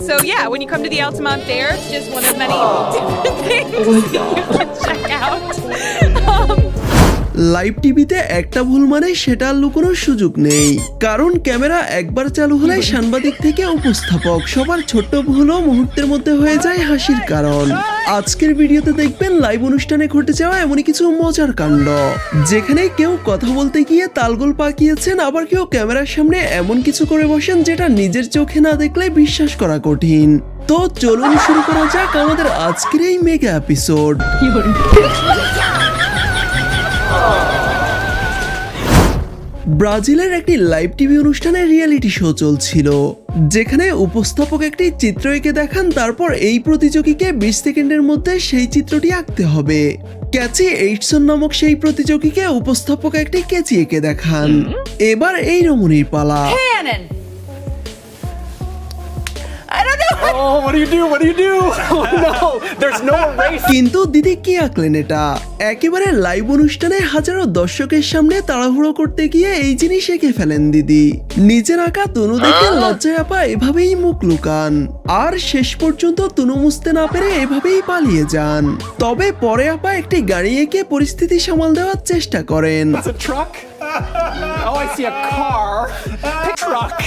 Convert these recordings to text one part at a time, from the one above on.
So yeah, when you come to the Altamont Fair, it's just one of many different things you can check out. Live টিভিতে একটা ভুল মানে সেটা লুকোনোর সুযোগ নেই, কারণ ক্যামেরা একবার চালু হলে সাংবাদিক থেকে উপস্থাপক সবার ছোট্ট ভুলও মুহূর্তের মধ্যে হয়ে যায় হাসির কারণ। আজকের ভিডিওতে দেখবেন লাইভ অনুষ্ঠানে ঘটে যাওয়া এমনই কিছু মজার কাণ্ড, যেখানে কেউ কথা বলতে গিয়ে তালগোল পাকিয়েছেন, আবার কেউ ক্যামেরার সামনে এমন কিছু করে বসেন যেটা নিজের চোখে না দেখলে বিশ্বাস করা কঠিন। তো চলুন শুরু করা যাক আমাদের আজকের এই মেগা এপিসোড। ব্রাজিলের একটি লাইভ টিভি অনুষ্ঠানে রিয়েলিটি শো চলছিল, যেখানে উপস্থাপক একটি চিত্র এঁকে দেখান, তারপর এই প্রতিযোগীকে 20 সেকেন্ডের মধ্যে সেই চিত্রটি আঁকতে হবে। ক্যাচি এইটসন নামক সেই প্রতিযোগীকে উপস্থাপক একটি ক্যাচি এঁকে দেখান। এবার এই রমণীর পালা। Oh, what do you do? What do you do? Oh no, there's no erase. কিন্তু দিদি কি আঁকলেন এটা? একেবারে লাইভ অনুষ্ঠানে হাজারো দর্শকের সামনে তাড়াহুড়ো করতে গিয়ে এই জিনিস এঁকে ফেলেন দিদি। নিজের আঁকা তনু দেখে লজ্জায় আপা এভাবেই মুখ লুকান, আর শেষ পর্যন্ত তনু মুছতে না পেরে এভাবেই পালিয়ে যান। তবে পরে আপা একটি গাড়ি এঁকে পরিস্থিতি সামাল দেওয়ার চেষ্টা করেন। That's a truck? Oh, I see a car. Truck.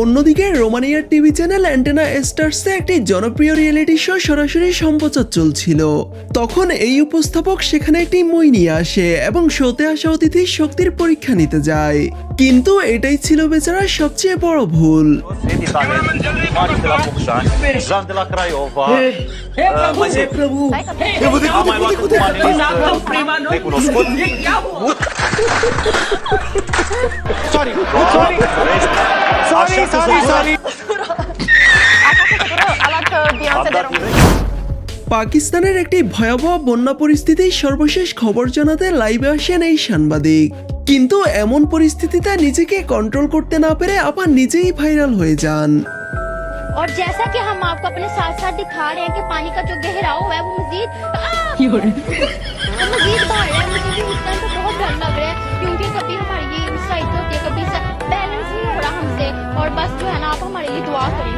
অন্যদিকে রোমানিয়ার টিভি চ্যানেল অ্যান্টেনা স্টার্সে একটি জনপ্রিয় রিয়েলিটি শো সরাসরি সম্প্রচার চলছিল। তখন এই উপস্থাপক সেখানে একটি মই নিয়ে আসে এবং শোতে আসা অতিথির শক্তির পরীক্ষা নিতে যায়, কিন্তু এটাই ছিল বেচারার সবচেয়ে বড় ভুল। পাকিস্তানের একটি ভয়াবহ বন্যা পরিস্থিতির সর্বশেষ খবর জানাতে লাইভে আসেন এই সাংবাদিক, কিন্তু এমন পরিস্থিতিতে নিজেকে কন্ট্রোল করতে না পেরে আবার নিজেই ভাইরাল হয়ে যান। और जैसा कि हम आपको अपने साथ साथ दिखा रहे हैं कि पानी का जो गहराव है वो मजीद बढ़ रहा है। मुझे भी इस टाइम पे बहुत डर लग रहा है, क्योंकि कभी हमारी ये साइड होती है, कभी बैलेंस नहीं हो रहा हमसे। और बस जो है ना, आप हमारे लिए दुआ करेंगे।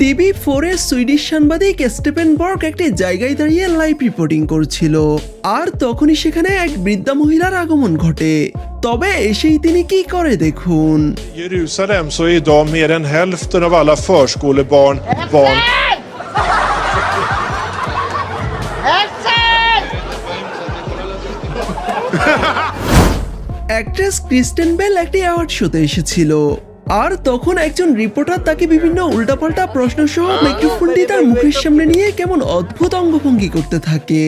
TV4 এর সুইডিশ সাংবাদিক স্টেফেন বর্গ একটি জায়গায় দাঁড়িয়ে লাইভ রিপোর্টিং করছিল, আর তখনই সেখানে এক বৃদ্ধা মহিলার আগমন ঘটে। তবে এসেই তিনি কি করে দেখুন। Jerusalem så är idag mer än hälften av alla förskolebarn barn. Actress Kristen Bell একটি অ্যাওয়ার্ড শোতে এসেছিল, আর তখন একজন রিপোর্টার তাকে বিভিন্ন উল্টাপাল্টা প্রশ্ন সহ মাইক্রোফোনটি তার মুখের সামনে নিয়ে কেমন অদ্ভুত অঙ্গভঙ্গি করতে থাকে।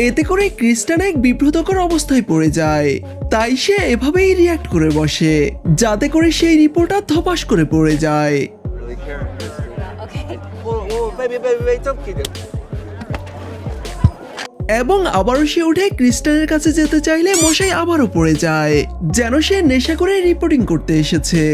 এতে করে ক্রিস্টান এক বিব্রতকর অবস্থায় পড়ে যায়, তাই সে এভাবেই রিয়াক্ট করে বসে, যাতে করে সেই রিপোর্টার ধপাস করে পড়ে যায়। এবং আবারও সে উঠে ক্রিস্টানের কাছে যেতে চাইলে মশাই আবারও পড়ে যায়, যেন সে নেশা করে রিপোর্টিং করতে এসেছে।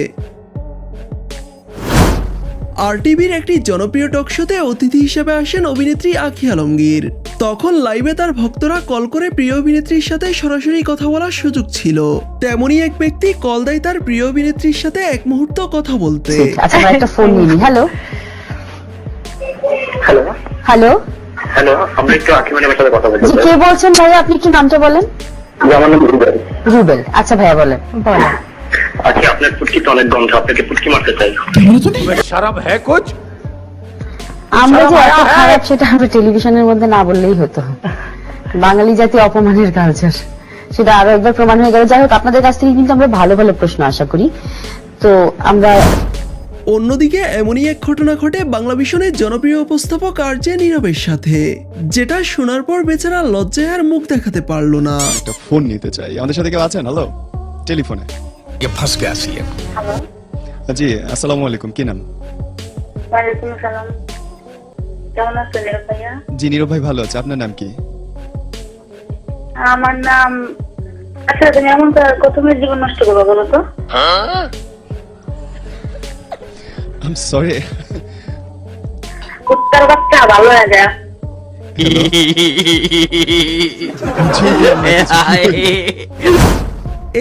RTVর একটি জনপ্রিয় টক শোতে অতিথি হিসেবে আসেন অভিনেত্রী আঁখি আলমগীর। তখন লাইভে তার ভক্তরা কল করে প্রিয় অভিনেত্রীর সাথে সরাসরি কথা বলার সুযোগ ছিল। তেমনি এক ব্যক্তি কল দেয় তার প্রিয় অভিনেত্রীর সাথে এক মুহূর্ত কথা বলতে। আচ্ছা, আমরা একটা ফোন নিই। হ্যালো হ্যালো হ্যালো হ্যালো, আমরা একটু আঁখি ম্যাডামের সাথে কথা বলতে চাই। কে বলছেন ভাইয়া? আপনি কি নামটা বলেন? আমার নাম রুবেল। রুবেল, আচ্ছা ভাইয়া বলেন। আচ্ছা, আপনার পুটকিতে অনেক গন্ধ, আপনাকে পুটকি মারতে চাই। शराब है कुछ? আমরা যে এত খারাপ সেটা আমরা টেলিভিশনের মধ্যে না বললেই হতো। বাঙালি জাতি অপমানের কালচার, সেটা আরো একবার প্রমাণ হয়ে গেল। যাই হোক, আপনাদের কাছ থেকে কিন্তু আমরা ভালো ভালো প্রশ্ন আশা করি। তো আমরা অন্যদিকে এমনই এক ঘটনা ঘটে বাংলা ভিশনের জনপ্রিয় উপস্থাপক RJ নীরবের সাথে, যেটা শোনার পর বেচারা লজ্জায় আর মুখ দেখাতে পারলো না। একটা ফোন নিতে চাই। আমাদের সাথে কেউ আছেন? হ্যালো, টেলিফোনে। ये फंस गया सी है। জি, আসসালামু আলাইকুম। কি নাম? ওয়ালাইকুম আসসালাম। কেমন আছেন নীরব ভাইয়া? জি, নীরব ভাই ভালো আছে। আপনার নাম কি? আমার নাম। আচ্ছা, তুমি এমন কত মেয়ের জীবন নষ্ট করবো বলো তো? I'm sorry. কুত্তার বাচ্চা, ভালো হয়ে যায়।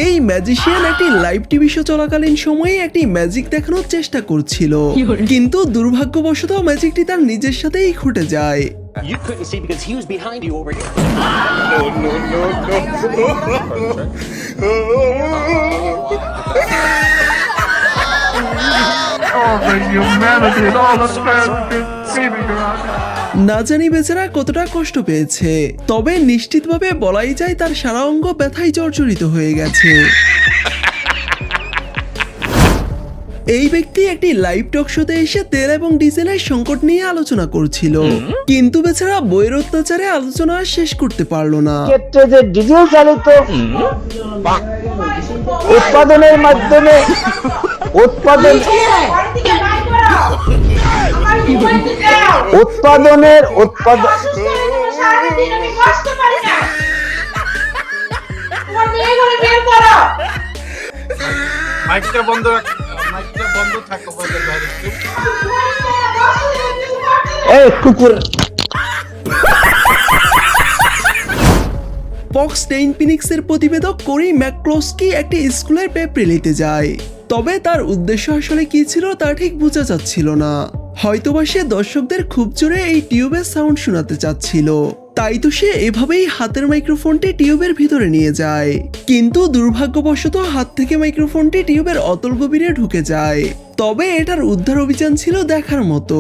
এই ম্যাজিশিয়ান একটি লাইভ টিভি শো চলাকালীন সময়ে একটি ম্যাজিক দেখানোর চেষ্টা করছিল, কিন্তু দুর্ভাগ্যবশত ম্যাজিকটি তার নিজের সাথেই ঘটে যায়। You couldn't see because he was behind you over here. না জানি বেচারা কতটা কষ্ট পেয়েছে, তবে নিশ্চিতভাবে বলাই যায় তার সারা অঙ্গ ব্যথায় জর্জরিত হয়ে গেছে। এই ব্যক্তি একটি লাইভ টক শোতে এসে তেল এবং ডিজেলের সংকট নিয়ে আলোচনা করছিল, কিন্তু বেচারা বইয়ের অত্যাচারে আলোচনা শেষ করতে পারলো না। ক্ষেত্রে যে ডিজেল চালিত উৎপাদনের মাধ্যমে উৎপাদনের এই কুকুর ফক্স 10 ফিনিক্সের প্রতিবেদক কোরি ম্যাকক্লোস্কি একটি স্কুলের পেপারে নিতে যায়, তবে তার উদ্দেশ্য আসলে কি ছিল তা ঠিক বোঝা যাচ্ছিল না। হয়তোবা সে দর্শকদের খুব জোরে এই টিউবের সাউন্ড শোনাতে চাচ্ছিল, তাই তো সে এভাবেই হাতের মাইক্রোফোনটি টিউবের ভিতরে নিয়ে যায়, কিন্তু দুর্ভাগ্যবশত হাত থেকে মাইক্রোফোনটি টিউবের অতল গভীরে ঢুকে যায়। তবে এটার উদ্ধার অভিযান ছিল দেখার মতো।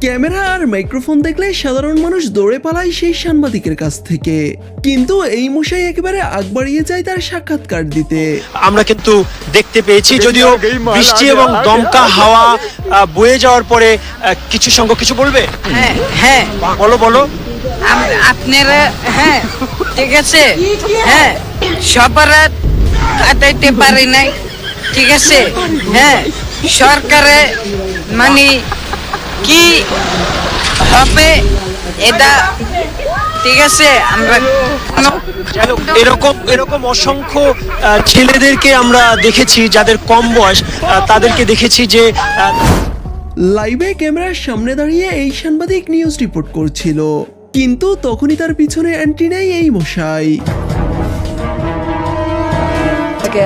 ক্যামেরা আর মাইক্রোফোন দেখলে সাধারণ মানুষ দৌড়ে পালায় সেই সাংবাদিকের কাছ থেকে, কিন্তু এই মশাই একেবারে আগ বাড়িয়ে যায় তার সাক্ষাৎকার দিতে। আমরা কিন্তু দেখতে পেয়েছি, যদিও বৃষ্টি এবং দমকা হাওয়া বয়ে যাওয়ার পরে কিছু সংখ্যক কিছু বলবে। হ্যাঁ বলো আপনারা হ্যাঁ ঠিক আছে, হ্যাঁ সবার কাটাইতে পারি নাই, ঠিক আছে, হ্যাঁ সরকারে মানে কি হবে এটা ঠিক আছে। আমরা এরকম অসংখ্য ছেলেদেরকে আমরা দেখেছি যাদের কম বয়স, তাদেরকে দেখেছি যে লাইভে ক্যামেরার সামনে দাঁড়িয়ে এই সাংবাদিক নিউজ রিপোর্ট করছিল, কিন্তু তখনই তার পিছনে অ্যান্টিনাই এই মশাই।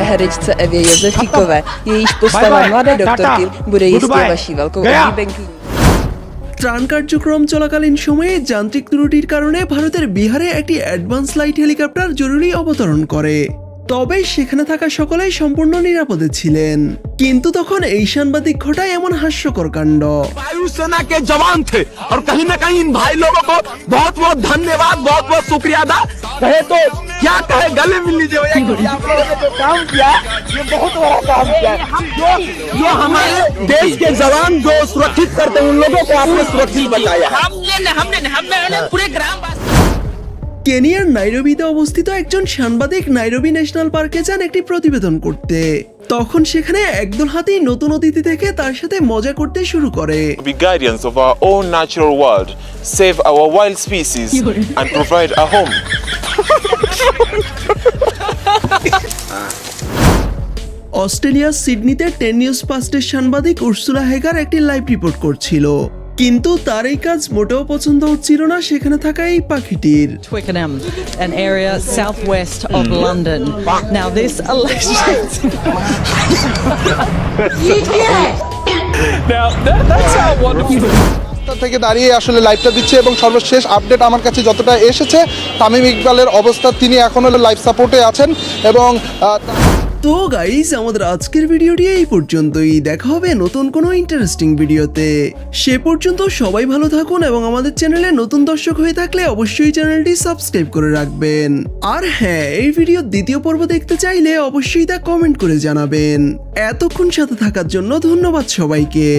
Herečce Evě Josefikové, jejíž postava mladé doktorky bude jistě vaší velkou oblíbenkyní. ত্রাণ কার্যক্রম চলাকালীন সময়ে যান্ত্রিক ত্রুটির কারণে ভারতের বিহারে একটি অ্যাডভান্স লাইট হেলিকপ্টার জরুরি অবতরণ করে, তবে সেখানে থাকা সকলেই সম্পূর্ণ নিরাপদে ছিলেন, কিন্তু তখন এই সাংবাদিক ঘটায় এমন হাস্যকর কাণ্ড। वायुसेना के जवान थे और कहीं ना कहीं इन भाई लोगों को बहुत बहुत धन्यवाद, बहुत बहुत शुक्रिया अदा कहे तो क्या कहे, गले मिल लीजिए भैया, क्योंकि आप लोगों ने जो काम किया ये बहुत बड़ा काम किया है। जो हमारे देश के जवान जो सुरक्षित करते हैं उन लोगों को आपने सुरक्षित बताया। हमने पूरे ग्राम কেনিয়ার নাইরোবিতে অবস্থিত একজন সাংবাদিক নাইরোবি ন্যাশনাল পার্কে যান একটি প্রতিবেদন করতে, তখন সেখানে একদল হাতি নতুন অতিথি থেকে তার সাথে মজা করতে শুরু করে। Be guardians of our own natural world, save our wild species and provide a home. অস্ট্রেলিয়ার সিডনিতে 10 নিউজ পাস্টের সাংবাদিক উর্সুলা হেগার একটি লাইভ রিপোর্ট করছিল, কিন্তু তার এই কাজ মোটেও পছন্দ হচ্ছিল না সেখানে থাকা এই পাখিটির। Twickenham, an area southwest of London. Now this election. Now that's how wonderful. থেকে দাঁড়িয়ে আসলে লাইভটা দিচ্ছে এবং সর্বশেষ আপডেট আমার কাছে যতটা এসেছে তামিম ইকবালের অবস্থা, তিনি এখনো লাইভ সাপোর্টে আছেন এবং তো গাইস, আমাদের আজকের ভিডিওটি এই পর্যন্তই। দেখা হবে নতুন কোনো ইন্টারেস্টিং ভিডিওতে। সে পর্যন্ত সবাই ভালো থাকুন এবং আমাদের চ্যানেলে নতুন দর্শক হয়ে থাকলে অবশ্যই চ্যানেলটি সাবস্ক্রাইব করে রাখবেন। আর হ্যাঁ, এই ভিডিওর দ্বিতীয় পর্ব দেখতে চাইলে অবশ্যই তা কমেন্ট করে জানাবেন। এতক্ষণ সাথে থাকার জন্য ধন্যবাদ সবাইকে।